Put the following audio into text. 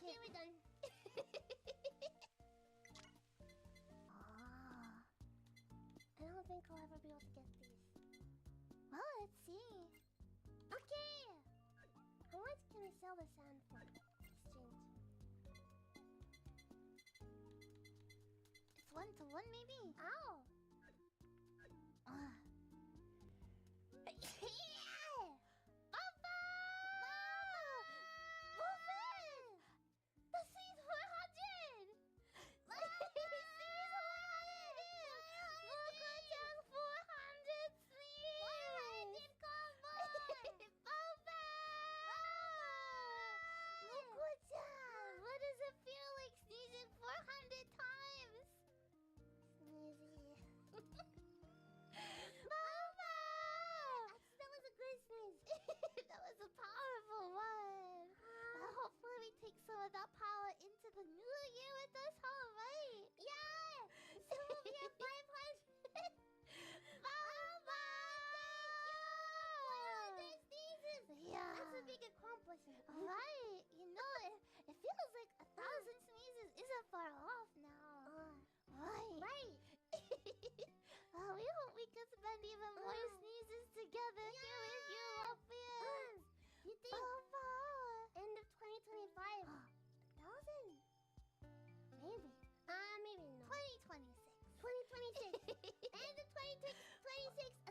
Okay, we're done. Ah. I don't think I'll ever be able to get these. Well, let's see. Okay! How much can we sell the sand for? Exchange. It's 1-to-1 maybe? Ow! Ah. Yeah! Papa! Move it! The sea's 400! The sea's 400! Moco-chan's 400 seas! 400 combo! Papa! Moco-chan! What does it feel like sneezing 400 times? Sneezy. Papa! Actually, that was a good sneeze. That was a powerful one. Hopefully we take some of that power into the new year with us, alright? Yeah! So we'll be at 500! Papa! Thank you! 400 sneezes! Yeah. That's a big accomplishment. Right, you know, it feels like 1,000 sneezes isn't far off now. Right. Right! We hope we can spend even more sneezes together here with you, Orpheus. You think Papa! end of 2025? 1,000? Maybe. Maybe no. 2026. 2026. End of 2026.